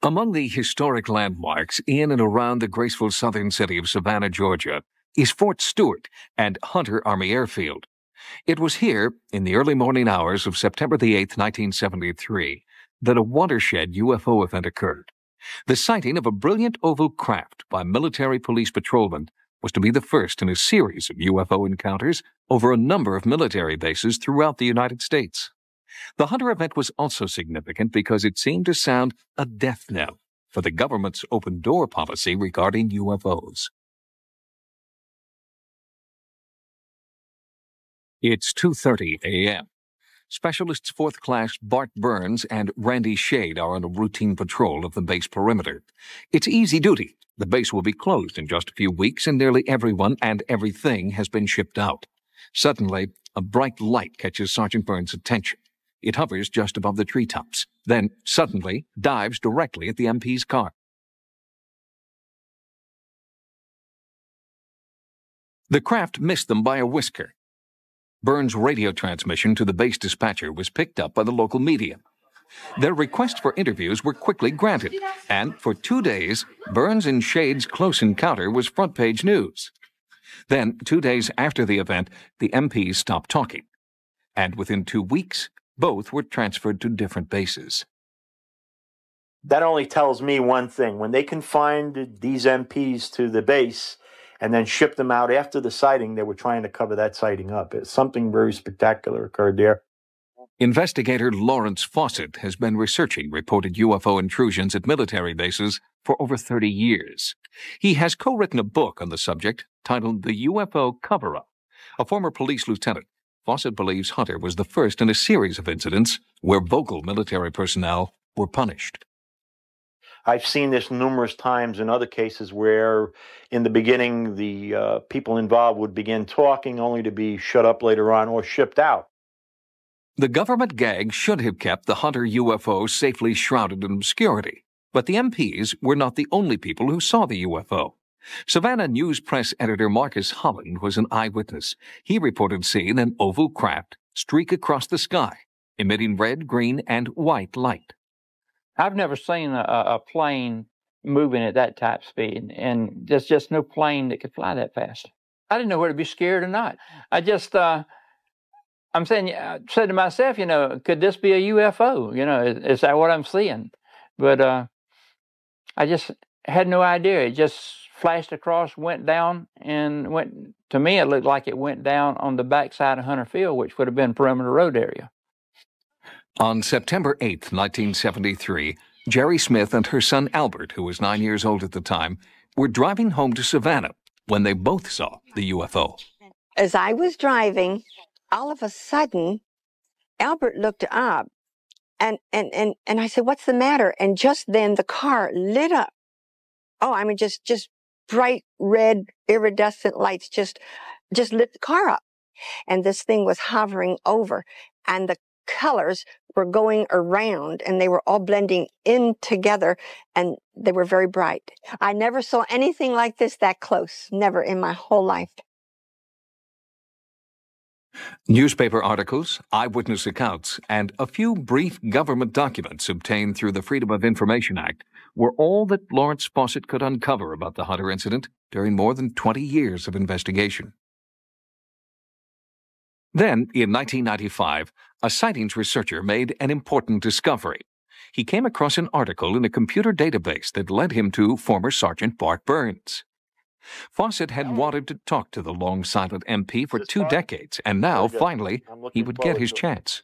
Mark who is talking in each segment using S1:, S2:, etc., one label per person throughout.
S1: Among the historic landmarks in and around the graceful southern city of Savannah, Georgia, is Fort Stewart and Hunter Army Airfield. It was here, in the early morning hours of September the 8th, 1973, that a watershed UFO event occurred. The sighting of a brilliant oval craft by military police patrolmen was to be the first in a series of UFO encounters over a number of military bases throughout the United States. The Hunter event was also significant because it seemed to sound a death knell for the government's open-door policy regarding UFOs. It's 2:30 a.m. Specialists 4th Class Bart Burns and Randy Shade are on a routine patrol of the base perimeter. It's easy duty. The base will be closed in just a few weeks, and nearly everyone and everything has been shipped out. Suddenly, a bright light catches Sergeant Burns' attention. It hovers just above the treetops, then suddenly dives directly at the MP's car. The craft missed them by a whisker. Burns' radio transmission to the base dispatcher was picked up by the local media. Their requests for interviews were quickly granted, and for 2 days, Burns and Shade's close encounter was front-page news. Then, 2 days after the event, the MPs stopped talking, and within 2 weeks, both were transferred to different bases.
S2: That only tells me one thing. When they confined these MPs to the base and then shipped them out after the sighting, they were trying to cover that sighting up. Something very spectacular occurred there.
S1: Investigator Lawrence Fawcett has been researching reported UFO intrusions at military bases for over 30 years. He has co-written a book on the subject titled The UFO Cover-Up. A former police lieutenant, Fawcett believes Hunter was the first in a series of incidents where vocal military personnel were punished.
S2: I've seen this numerous times in other cases where, in the beginning, the people involved would begin talking only to be shut up later on or shipped out.
S1: The government gag should have kept the Hunter UFO safely shrouded in obscurity, but the MPs were not the only people who saw the UFO. Savannah News Press editor Marcus Holland was an eyewitness. He reported seeing an oval craft streak across the sky, emitting red, green, and white light.
S3: I've never seen a plane moving at that type speed, and there's just no plane that could fly that fast. I didn't know whether to be scared or not. I just, I said to myself, could this be a UFO? Is that what I'm seeing? But I just had no idea. It just flashed across, went down, and to me, it looked like it went down on the backside of Hunter Field, which would have been perimeter road area.
S1: On September 8, 1973, Jerry Smith and her son Albert, who was 9 years old at the time, were driving home to Savannah when they both saw the UFO.
S4: As I was driving, all of a sudden, Albert looked up, and I said, "What's the matter?" And just then, the car lit up. Oh, I mean, just bright red iridescent lights just lit the car up. And this thing was hovering over, and the colors were going around, and they were all blending in together, and they were very bright. I never saw anything like this that close, never in my whole life.
S1: Newspaper articles, eyewitness accounts, and a few brief government documents obtained through the Freedom of Information Act were all that Lawrence Fawcett could uncover about the Hunter incident during more than 20 years of investigation. Then, in 1995, a sightings researcher made an important discovery. He came across an article in a computer database that led him to former Sergeant Bart Burns. Fawcett had wanted to talk to the long-silent MP for 2 decades, and now, finally, he would get his chance.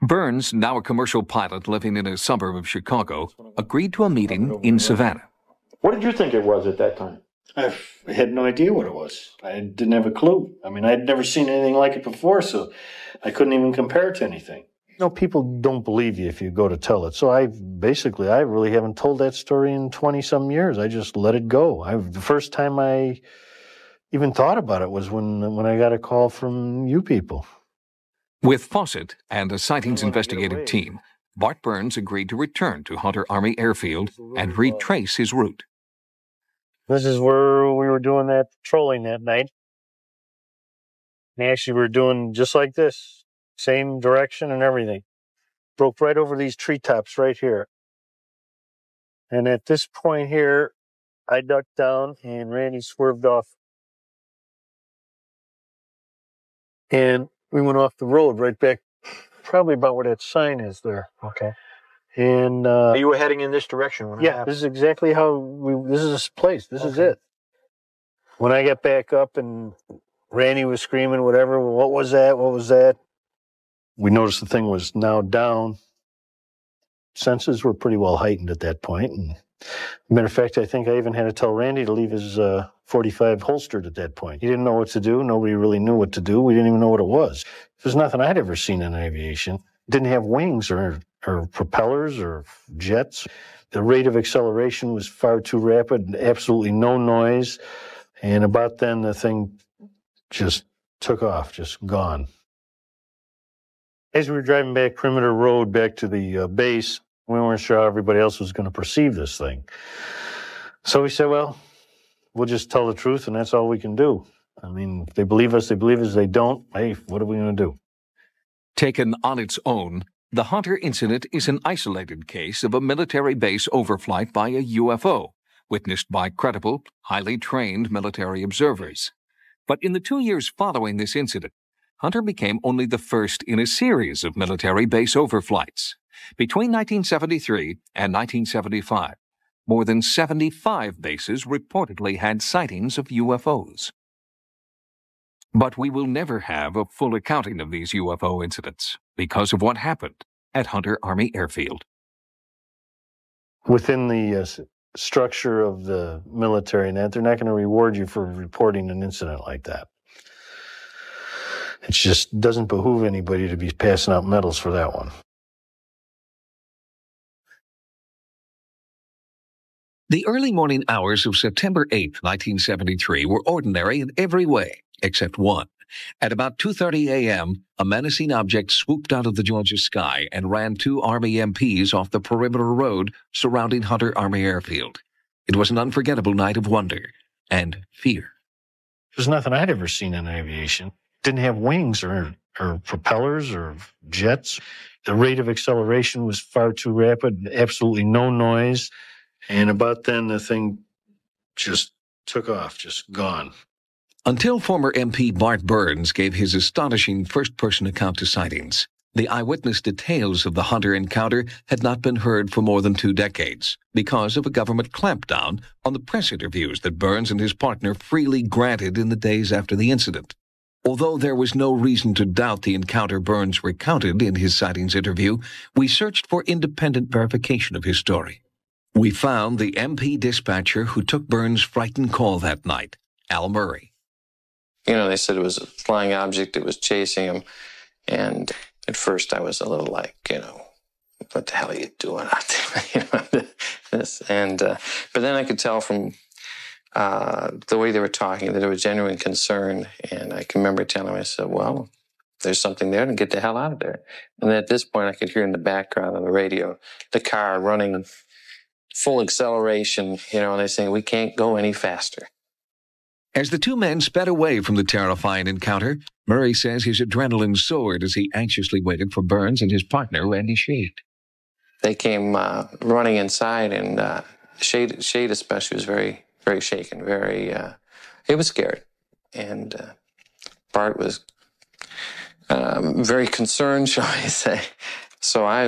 S1: Burns, now a commercial pilot living in a suburb of Chicago, agreed to a meeting in Savannah.
S2: What did you think it was at that time?
S5: I had no idea what it was. I didn't have a clue. I mean, I'd never seen anything like it before, so I couldn't even compare it to anything. People don't believe you if you go to tell it. So I really haven't told that story in 20-some years. I just let it go. The first time I even thought about it was when I got a call from you people.
S1: With Fawcett and a sightings investigative team, Bart Burns agreed to return to Hunter Army Airfield and retrace his route.
S5: This is where we were doing that patrolling that night. And actually, we were doing just like this. Same direction and everything. Broke right over these treetops right here. And at this point here, I ducked down and Randy swerved off. And we went off the road right back, probably about where that sign is there.
S2: Okay.
S5: And
S2: you were heading in this direction when it happened?
S5: this is exactly how this is this place. This is it. When I got back up and Randy was screaming, whatever, what was that? What was that? We noticed the thing was now down. Senses were pretty well heightened at that point. And matter of fact, I think I even had to tell Randy to leave his 45 holstered at that point. He didn't know what to do. Nobody really knew what to do. We didn't even know what it was. There's nothing I'd ever seen in aviation. It didn't have wings or propellers or jets. The rate of acceleration was far too rapid, absolutely no noise. And about then, the thing just took off, just gone. As we were driving back Perimeter Road back to the base, we weren't sure how everybody else was going to perceive this thing. So we said, well, we'll just tell the truth, and that's all we can do. I mean, if they believe us, they believe us. If they don't, hey, what are we going to do?
S1: Taken on its own, the Hunter incident is an isolated case of a military base overflight by a UFO, witnessed by credible, highly trained military observers. But in the 2 years following this incident, Hunter became only the first in a series of military base overflights. Between 1973 and 1975, more than 75 bases reportedly had sightings of UFOs. But we will never have a full accounting of these UFO incidents because of what happened at Hunter Army Airfield.
S5: Within the structure of the military and that, they're not going to reward you for reporting an incident like that. It just doesn't behoove anybody to be passing out medals for that one.
S1: The early morning hours of September 8, 1973 were ordinary in every way, except one. At about 2:30 a.m., a menacing object swooped out of the Georgia sky and ran 2 Army MPs off the perimeter road surrounding Hunter Army Airfield. It was an unforgettable night of wonder and fear.
S5: There's nothing I'd ever seen in aviation. It didn't have wings or propellers or jets. The rate of acceleration was far too rapid, absolutely no noise. And about then, the thing just took off, just gone.
S1: Until former MP Bart Burns gave his astonishing first-person account to sightings, the eyewitness details of the Hunter encounter had not been heard for more than 2 decades because of a government clampdown on the press interviews that Burns and his partner freely granted in the days after the incident. Although there was no reason to doubt the encounter Burns recounted in his sightings interview, we searched for independent verification of his story. We found the MP dispatcher who took Burns' frightened call that night, Al Murray.
S6: You know, they said it was a flying object, it was chasing him, and at first I was a little like, what the hell are you doing out there? But then I could tell from the way they were talking that there was genuine concern, and I can remember telling myself, well, there's something there, and get the hell out of there. And at this point I could hear in the background on the radio the car running full acceleration, and they're saying, we can't go any faster.
S1: As the 2 men sped away from the terrifying encounter, Murray says his adrenaline soared as he anxiously waited for Burns and his partner, Randy Shade.
S6: They came running inside, and Shade especially was very, very shaken, he was scared. And Bart was very concerned, shall I say. So I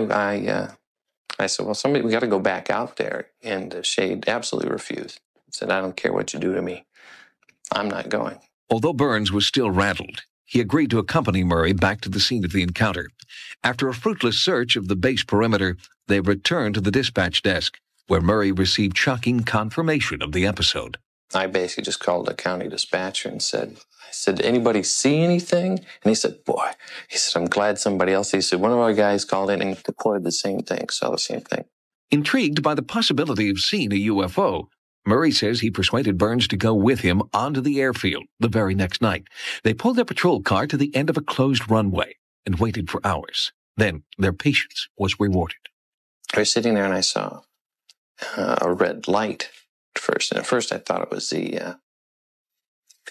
S6: said, well, we got to go back out there. And Shade absolutely refused. He said, I don't care what you do to me. I'm not going.
S1: Although Burns was still rattled, he agreed to accompany Murray back to the scene of the encounter. After a fruitless search of the base perimeter, they returned to the dispatch desk, where Murray received shocking confirmation of the episode.
S6: I basically just called the county dispatcher and said, anybody see anything? And he said, I'm glad somebody else. He said, one of our guys called in and reported the same thing, saw the same thing.
S1: Intrigued by the possibility of seeing a UFO, Murray says he persuaded Burns to go with him onto the airfield the very next night. They pulled their patrol car to the end of a closed runway and waited for hours. Then their patience was rewarded.
S6: I was sitting there and I saw a red light at first. And at first I thought it was the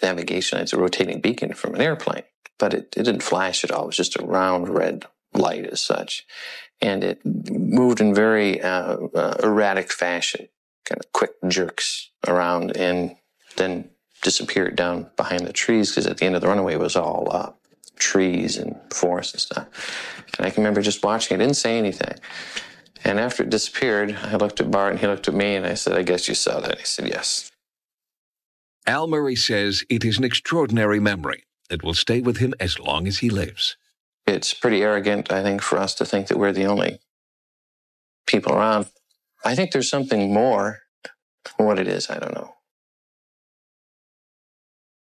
S6: navigation lights, a rotating beacon from an airplane. But it didn't flash at all. It was just a round red light as such. And it moved in very erratic fashion, kind of quick jerks around, and then disappeared down behind the trees, because at the end of the runway was all trees and forest and stuff. And I can remember just watching it, didn't say anything. And after it disappeared, I looked at Bart and he looked at me and I said, "I guess you saw that." He said, "Yes."
S1: Al Murray says it is an extraordinary memory that will stay with him as long as he lives.
S6: It's pretty arrogant, I think, for us to think that we're the only people around. I think there's something more. What it is, I don't know.